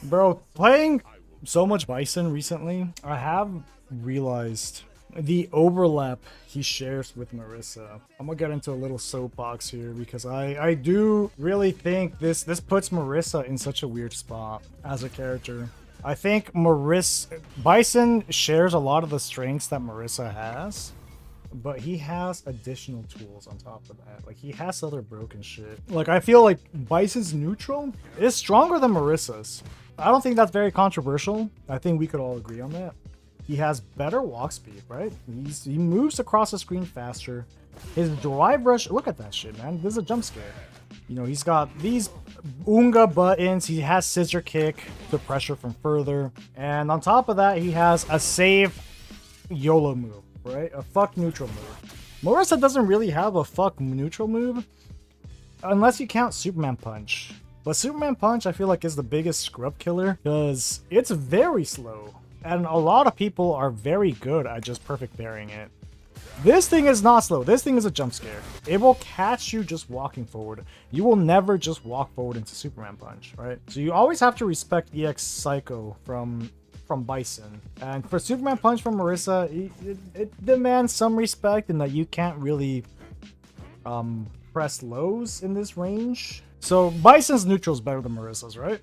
Bro, playing so much Bison recently, I have realized the overlap he shares with Marisa. I'm gonna get into a little soapbox here because I do really think this puts Marisa in such a weird spot as a character. I think Bison shares a lot of the strengths that Marisa has, but he has additional tools on top of that. Like, he has other broken shit. Like, I feel like Bison's neutral is stronger than Marissa's. I don't think that's very controversial. I think we could all agree on that. He has better walk speed, right? He moves across the screen faster. His drive rush, look at that shit, man. This is a jump scare. You know, he's got these Unga buttons. He has scissor kick to pressure from further. And on top of that, he has a save YOLO move, right? A fuck neutral move. Marisa doesn't really have a fuck neutral move unless you count Superman Punch. But Superman Punch, I feel like, is the biggest scrub killer because it's very slow. And a lot of people are very good at just perfect parrying it. This thing is not slow. This thing is a jump scare. It will catch you just walking forward. You will never just walk forward into Superman Punch, right? So you always have to respect EX Psycho from Bison. And for Superman Punch from Marisa, it demands some respect in that you can't really press lows in this range. So Bison's neutral is better than Marissa's, right?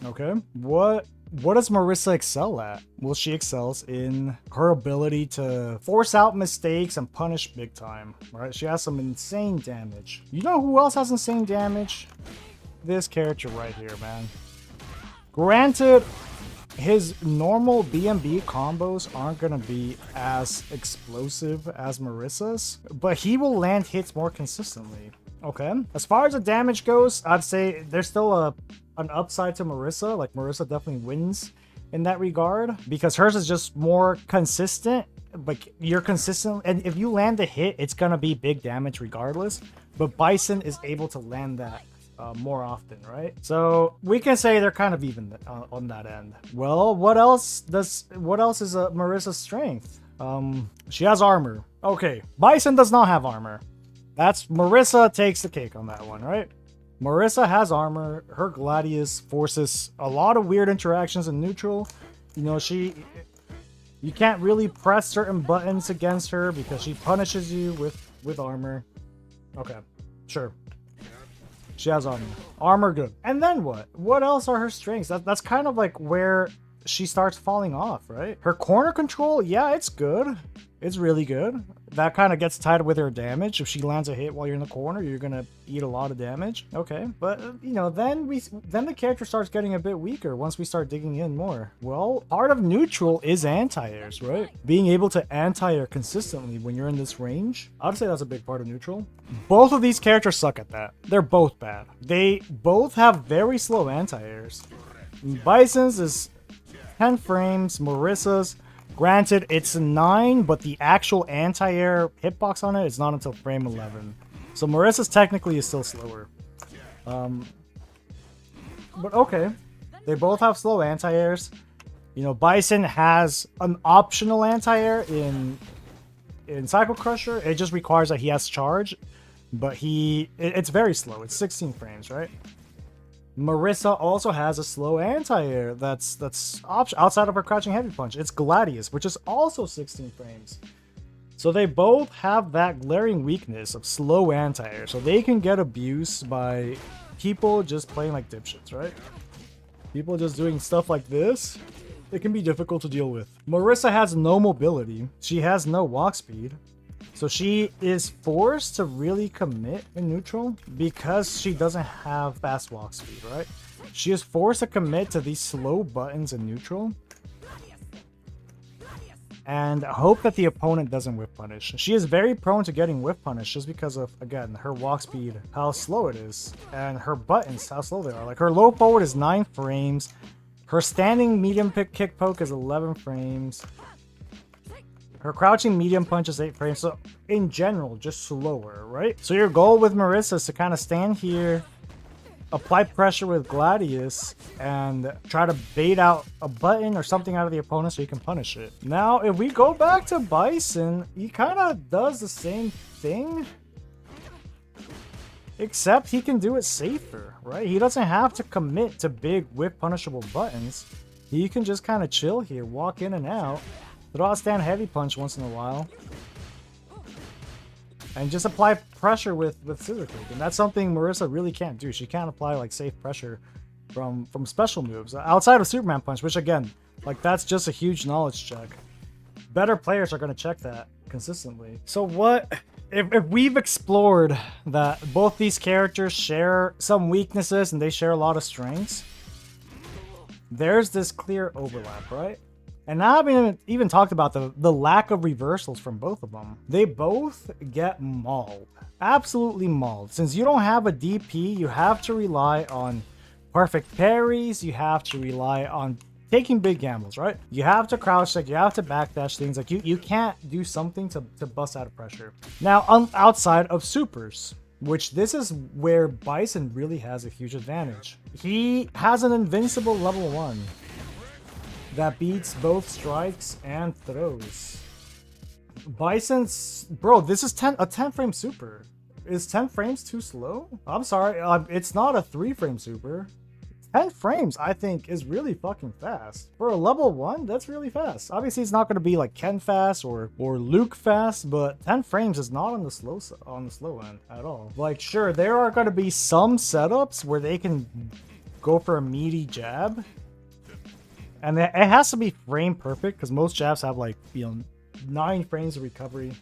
Okay. What does Marisa excel at? Well, she excels in her ability to force out mistakes and punish big time, right? She has some insane damage. You know who else has insane damage? This character right here, man. Granted, his normal BMB combos aren't going to be as explosive as Marissa's, but he will land hits more consistently. Okay. As far as the damage goes, I'd say there's still an upside to Marisa. Like, Marisa definitely wins in that regard because hers is just more consistent. Like, you're consistent, and if you land a hit, it's gonna be big damage regardless. But Bison is able to land that more often, right? So we can say they're kind of even on that end. Well, what else is Marissa's strength? She has armor. Okay, Bison does not have armor. Marisa takes the cake on that one, right? Marisa has armor. Her Gladius forces a lot of weird interactions in neutral. You know, you can't really press certain buttons against her because she punishes you with armor. Okay, sure. She has armor. Armor good. And then what? What else are her strengths? That's kind of like where she starts falling off, right? Her corner control, yeah, it's good. It's really good. That kind of gets tied with her damage. If she lands a hit while you're in the corner, you're gonna eat a lot of damage. Okay, but you know, then the character starts getting a bit weaker once we start digging in more. Well, part of neutral is anti-airs, right? Being able to anti-air consistently when you're in this range, I'd say that's a big part of neutral. Both of these characters suck at that. They're both bad. They both have very slow anti-airs. Bison's is 10 frames, Marissa's, granted, it's 9, but the actual anti-air hitbox on it is not until frame 11. So Marissa's technically is still slower. But okay. They both have slow anti-airs. You know, Bison has an optional anti-air in Cycle Crusher. It just requires that he has charge, but it's very slow. It's 16 frames, right? Marisa also has a slow anti-air that's outside of her crouching heavy punch. It's Gladius, which is also 16 frames. So they both have that glaring weakness of slow anti-air. So they can get abused by people just playing like dipshits, right? People just doing stuff like this. It can be difficult to deal with. Marisa has no mobility. She has no walk speed. So she is forced to really commit in neutral because she doesn't have fast walk speed, right? She is forced to commit to these slow buttons in neutral and hope that the opponent doesn't whiff punish. She is very prone to getting whiff punish just because of, again, her walk speed, how slow it is, and her buttons, how slow they are. Like, her low forward is 9 frames. Her standing medium kick poke is 11 frames. Her crouching medium punch is 8 frames, so in general, just slower, right? So your goal with Marisa is to kind of stand here, apply pressure with Gladius, and try to bait out a button or something out of the opponent so you can punish it. Now, if we go back to Bison, he kind of does the same thing. Except he can do it safer, right? He doesn't have to commit to big whip punishable buttons. He can just kind of chill here, walk in and out, throw out stand heavy punch once in a while, and just apply pressure with scissor kick. And that's something Marisa really can't do. She can't apply like safe pressure from special moves outside of Superman punch, which again, like that's just a huge knowledge check. Better players are going to check that consistently. So what if we've explored that both these characters share some weaknesses and they share a lot of strengths, there's this clear overlap, right? And now I haven't even talked about the lack of reversals from both of them. They both get mauled. Absolutely mauled. Since you don't have a DP, you have to rely on perfect parries, you have to rely on taking big gambles, right? You have to crouch check, you have to backdash things. Like you can't do something to bust out of pressure. Now, outside of supers, which this is where Bison really has a huge advantage. He has an invincible level 1 that beats both strikes and throws. Bison's... Bro, this is a 10 frame super. Is 10 frames too slow? I'm sorry, it's not a 3 frame super. 10 frames, I think, is really fucking fast. For a level 1, that's really fast. Obviously, it's not going to be like Ken fast or Luke fast, but 10 frames is not on the slow end at all. Like, sure, there are going to be some setups where they can go for a meaty jab, and it has to be frame perfect because most jabs have like 9 frames of recovery.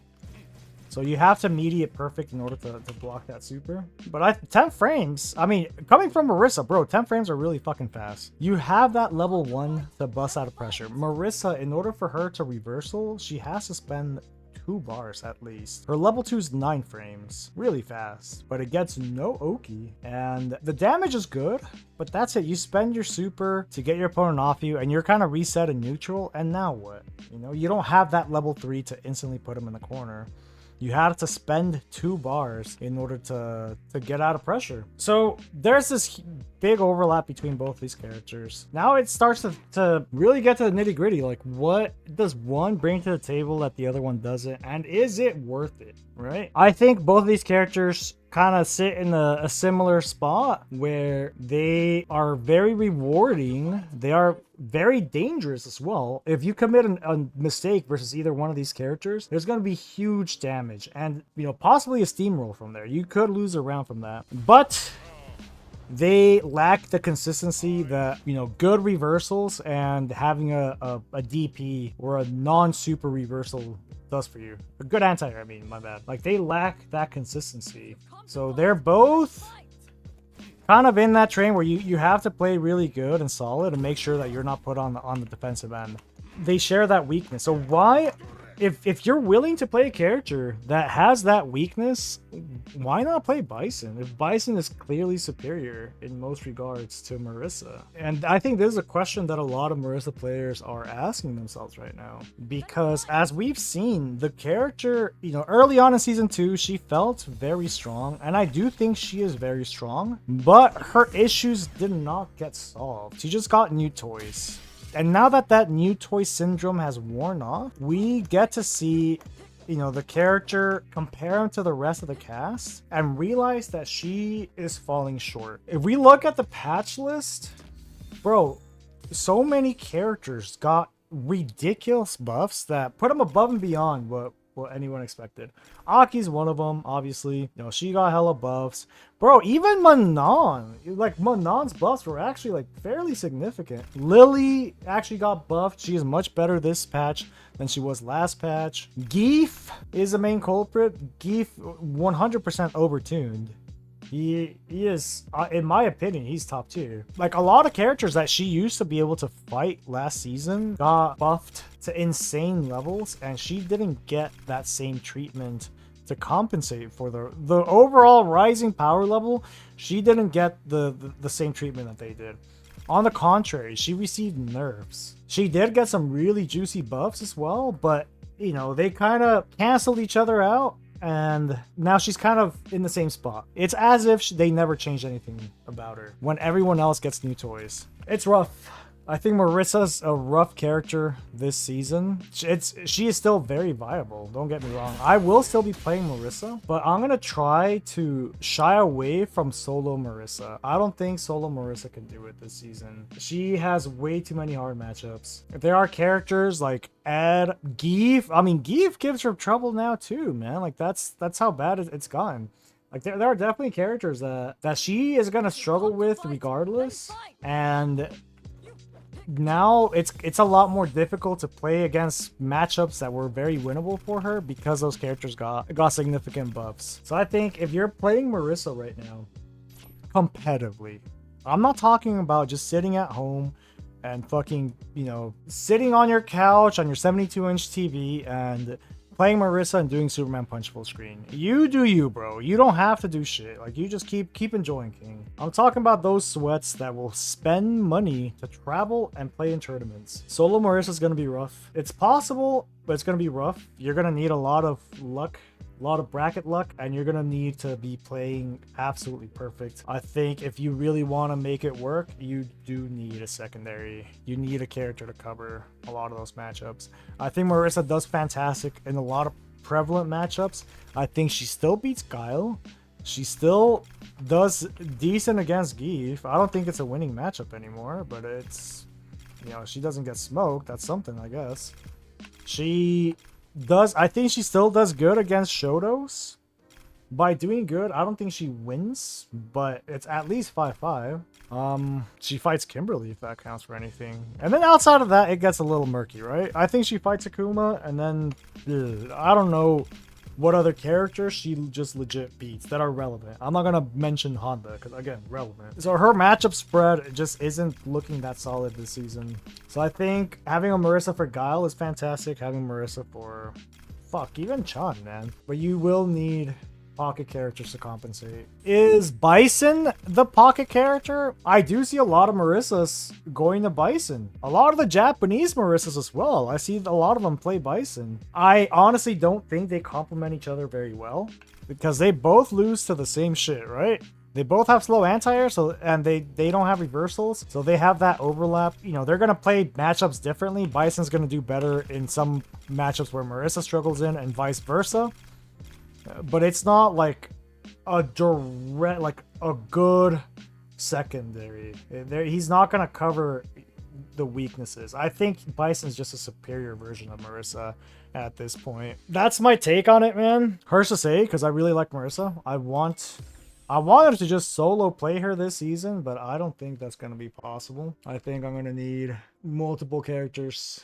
So you have to meaty it perfect in order to block that super. But 10 frames, I mean, coming from Marisa, bro, 10 frames are really fucking fast. You have that level 1 to bust out of pressure. Marisa, in order for her to reversal, she has to spend 2 bars at least. Her level 2 is 9 frames. Really fast. But it gets no Oki. And the damage is good, but that's it. You spend your super to get your opponent off you, and you're kind of reset in neutral, and now what? You know, you don't have that level 3 to instantly put him in the corner. You had to spend 2 bars in order to get out of pressure. So there's this big overlap between both these characters. Now it starts to really get to the nitty gritty. Like, what does one bring to the table that the other one doesn't? And is it worth it, right? I think both of these characters kind of sit in a similar spot where they are very rewarding. They are very dangerous as well. If you commit a mistake versus either one of these characters, there's going to be huge damage and, you know, possibly a steamroll from there. You could lose a round from that. But they lack the consistency that, you know, good reversals and having a DP or a non-super reversal does for you. A good anti-air, I mean, my bad. Like, they lack that consistency. So they're both kind of in that train where you have to play really good and solid and make sure that you're not put on the defensive end. They share that weakness. So why, if you're willing to play a character that has that weakness, why not play Bison? If Bison is clearly superior in most regards to Marisa. And I think this is a question that a lot of Marisa players are asking themselves right now. Because as we've seen, the character, you know, early on in season 2, she felt very strong. And I do think she is very strong. But her issues did not get solved. She just got new toys. And now that new toy syndrome has worn off, we get to see, you know, the character compare him to the rest of the cast and realize that she is falling short. If we look at the patch list, bro, so many characters got ridiculous buffs that put them above and beyond what anyone expected. Aki's one of them, obviously. You know, she got hella buffs. Bro, even Manon. Like, Manon's buffs were actually, like, fairly significant. Lily actually got buffed. She is much better this patch than she was last patch. Geef is the main culprit. Geef 100% overtuned. He is, in my opinion, he's top tier. Like, a lot of characters that she used to be able to fight last season got buffed to insane levels, and she didn't get that same treatment to compensate for the overall rising power level. She didn't get the same treatment that they did. On the contrary, she received nerfs. She did get some really juicy buffs as well, but, you know, they kind of canceled each other out. And now she's kind of in the same spot. It's as if they never changed anything about her when everyone else gets new toys. It's rough. I think Marissa's a rough character this season. She is still very viable, don't get me wrong. I will still be playing Marisa, but I'm gonna try to shy away from solo Marisa. I don't think solo Marisa can do it this season. She has way too many hard matchups. If there are characters like Ed, Geef, I mean Geef gives her trouble now too, man. Like that's how bad it's gotten. Like there are definitely characters that she is gonna struggle with regardless, and now it's a lot more difficult to play against matchups that were very winnable for her because those characters got significant buffs. So I think if you're playing Marisa right now competitively, I'm not talking about just sitting at home and fucking, you know, sitting on your couch on your 72-inch TV and playing Marisa and doing Superman Punch full screen. You do you, bro. You don't have to do shit. Like, you just keep enjoying King. I'm talking about those sweats that will spend money to travel and play in tournaments. Solo Marisa is gonna be rough. It's possible, but it's gonna be rough. You're gonna need a lot of luck, a lot of bracket luck, and you're gonna need to be playing absolutely perfect. I think if you really want to make it work, you do need a secondary. You need a character to cover a lot of those matchups. I think Marisa does fantastic in a lot of prevalent matchups. I think she still beats Guile. She still does decent against Geef. I don't think it's a winning matchup anymore, but it's, you know, she doesn't get smoked. That's something, I guess. I think she still does good against Shotos. By doing good, I don't think she wins, but it's at least 5-5. She fights Kimberly, if that counts for anything. And then outside of that, it gets a little murky, right? I think she fights Akuma, and then I don't know what other characters she just legit beats that are relevant. I'm not gonna mention Honda, because again, relevant. So her matchup spread just isn't looking that solid this season. So I think having a Marisa for Guile is fantastic. Having Marisa for, fuck, even Chan, man. But you will need pocket characters to compensate. Is Bison the pocket character? I do see a lot of Marisas going to Bison. A lot of the Japanese Marisas as well. I see a lot of them play Bison. I honestly don't think they complement each other very well because they both lose to the same shit, right? They both have slow anti-air, and they don't have reversals, so they have that overlap. You know, they're gonna play matchups differently. Bison's gonna do better in some matchups where Marisa struggles in, and vice versa. But it's not like a direct, like a good secondary. He's not gonna cover the weaknesses. I think Bison's just a superior version of Marisa at this point. That's my take on it, man. Hers to say, because I really like Marisa. I wanted to just solo play her this season, but I don't think that's gonna be possible. I think I'm gonna need multiple characters